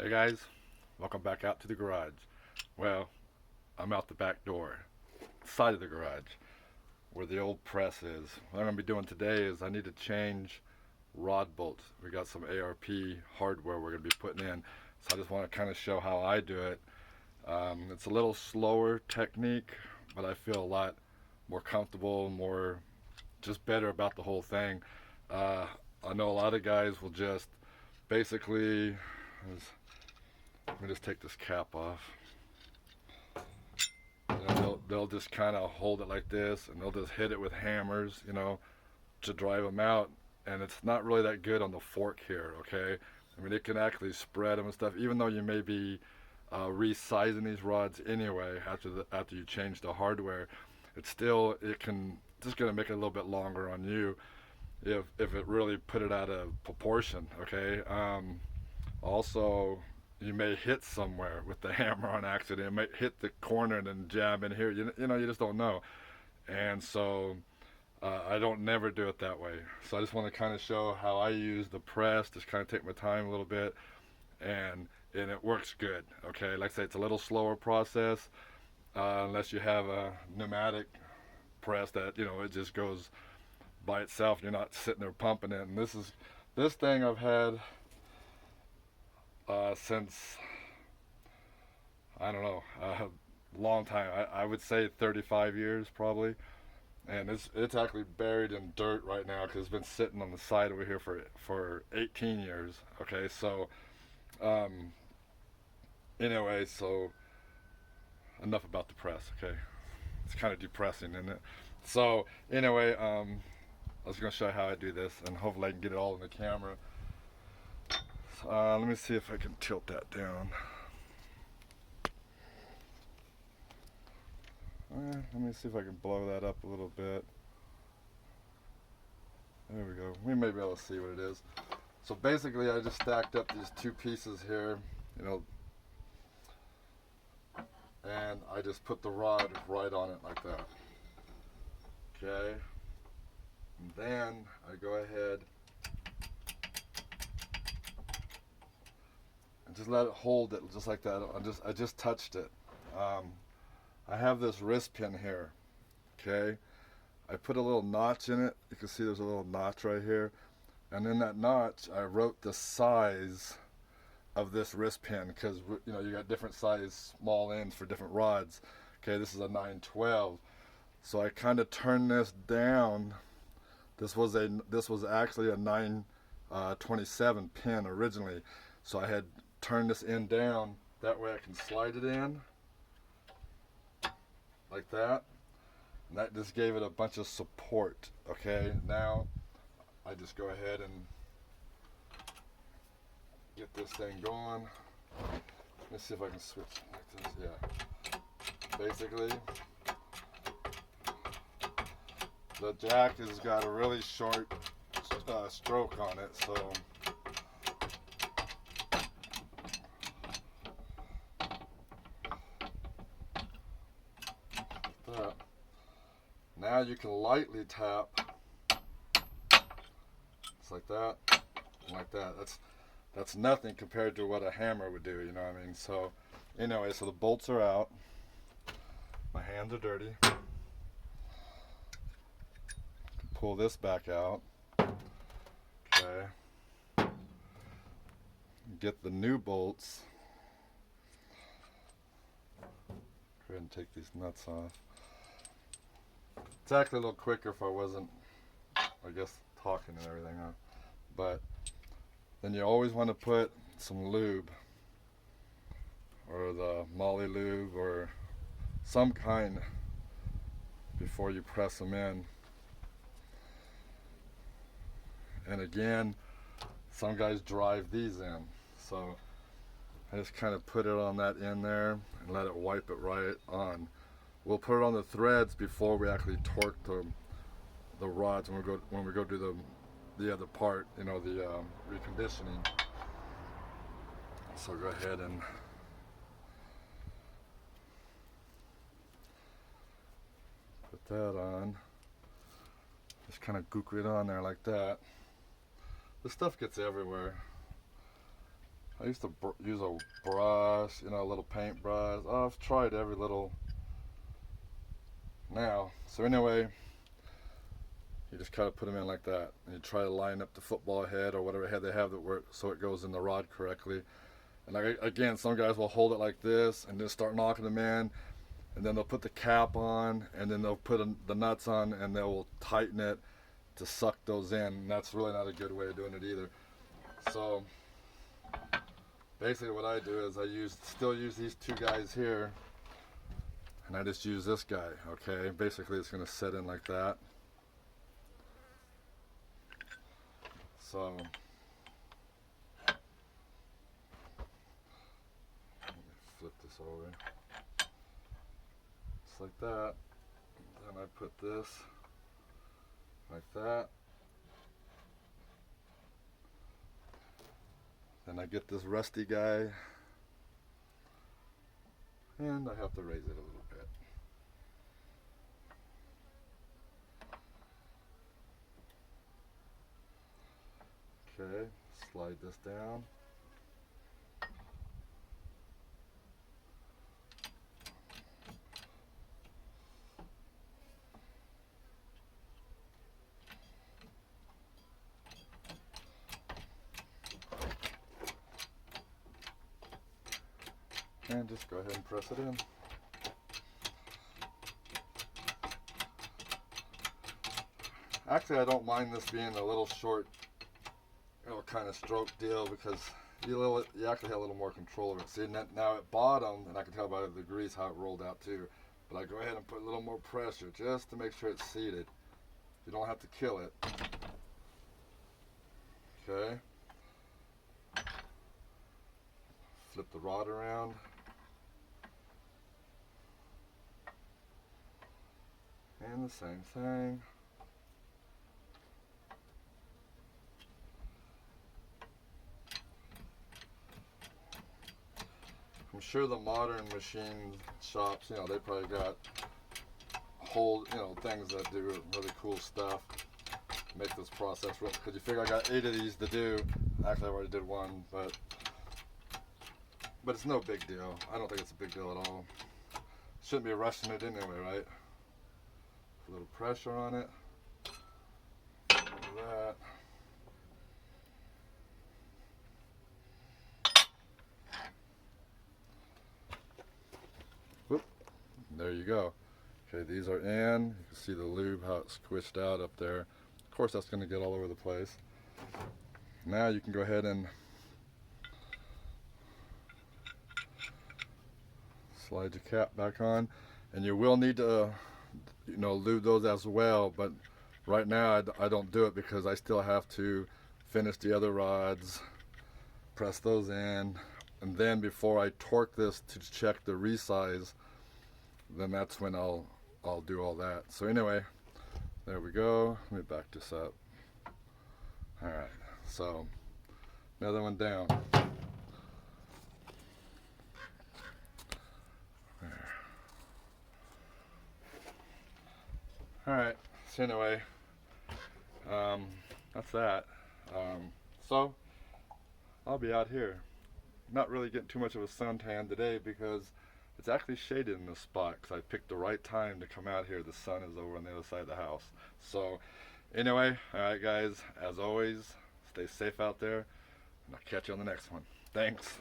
Hey guys, welcome back out to the garage. Well, I'm out the back door, side of the garage, where the old press is. What I'm going to be doing today is I need to change rod bolts. We got some ARP hardware we're going to be putting in, so I just want to kind of show how I do it. It's a little slower technique, but I feel a lot more comfortable, more just better about the whole thing. Uh, I know a lot of guys will just basically, let me just take this cap off. They'll just kind of hold it like this, and they'll just hit it with hammers, to drive them out. And it's not really that good on the fork here, okay? I mean, it can actually spread them and stuff, even though you may be resizing these rods anyway after you change the hardware. It can just gonna make it a little bit longer on you if it really put it out of proportion, okay? Also, you may hit somewhere with the hammer on accident. It might hit the corner and then jab in here. You just don't know. And so I don't never do it that way. So I just want to kind of show how I use the press. Just kind of take my time a little bit, and it works good. Okay, like I say, it's a little slower process unless you have a pneumatic press that it just goes by itself. You're not sitting there pumping it. And this thing I've had since I don't know, long time. I would say 35 years probably, and it's actually buried in dirt right now because it's been sitting on the side over here for 18 years. Okay, so um, anyway, so enough about the press. Okay, it's kind of depressing, isn't it? So anyway, I was gonna show you how I do this, and hopefully I can get it all in the camera. Let me see if I can tilt that down. Let me see if I can blow that up a little bit. There we go. We may be able to see what it is. So basically I just stacked up these two pieces here, and I just put the rod right on it like that. Okay. And then I go ahead and just let it hold it just like that. I just touched it. I have this wrist pin here. Okay. I put a little notch in it. You can see there's a little notch right here. And in that notch, I wrote the size of this wrist pin because you got different size small ends for different rods. Okay, this is a 912. So I kind of turned this down. This was actually a 927 pin originally. So I had turned this end down. That way I can slide it in like that. And that just gave it a bunch of support. Okay, now I just go ahead and get this thing going. Let's see if I can switch like this. Yeah. Basically, the jack has got a really short stroke on it, so that. Now you can lightly tap. It's like that, and like that. That's nothing compared to what a hammer would do, you know what I mean? So anyway, so the bolts are out. My hands are dirty. Pull this back out. Okay. Get the new bolts. Go ahead and take these nuts off. It's actually a little quicker if I wasn't, I guess, talking and everything, huh? But then you always want to put some lube, or the Molly lube, or some kind before you press them in. And again, some guys drive these in, so I just kind of put it on that end there and let it wipe it right on. We'll put it on the threads before we actually torque the rods when we go do the other part, the reconditioning. So go ahead and put that on. Just kind of gook it on there like that. This stuff gets everywhere. I used to use a brush, you know, a little paintbrush. Oh, I've tried every little now. So anyway, you just kind of put them in like that, and you try to line up the football head or whatever head they have that work so it goes in the rod correctly. And like, again, some guys will hold it like this and just start knocking them in, and then they'll put the cap on, and then they'll put the nuts on, and they will tighten it to suck those in. And that's really not a good way of doing it either. So basically, what I do is I still use these two guys here, and I just use this guy. Okay, basically it's going to set in like that. So let me flip this over. Just like that. Then I put this like that. Then I get this rusty guy, and I have to raise it a little bit. Okay, slide this down. And just go ahead and press it in. Actually, I don't mind this being a little short, you know, kind of stroke deal, because you actually have a little more control of it. See, now at bottom, and I can tell by the grease how it rolled out too, but I go ahead and put a little more pressure just to make sure it's seated. You don't have to kill it. Okay. Flip the rod around. And the same thing. I'm sure the modern machine shops, you know, they probably got things that do really cool stuff. Make this process real, because you figure I got 8 of these to do. Actually, I already did one, but it's no big deal. I don't think it's a big deal at all. Shouldn't be rushing it anyway, right? A little pressure on it. Like that. Whoop. There you go. Okay, these are in. You can see the lube, how it's squished out up there. Of course, that's going to get all over the place. Now you can go ahead and slide your cap back on, and you will need to, you know, lube those as well. But right now I don't do it because I still have to finish the other rods, press those in, and then before I torque this to check the resize, then that's when I'll do all that. So anyway, there we go. Let me back this up. All right, so another one down. There. All right, so anyway, that's that. So I'll be out here. Not really getting too much of a suntan today because it's actually shaded in this spot, because I picked the right time to come out here. The sun is over on the other side of the house. So anyway, alright guys, as always, stay safe out there, and I'll catch you on the next one. Thanks.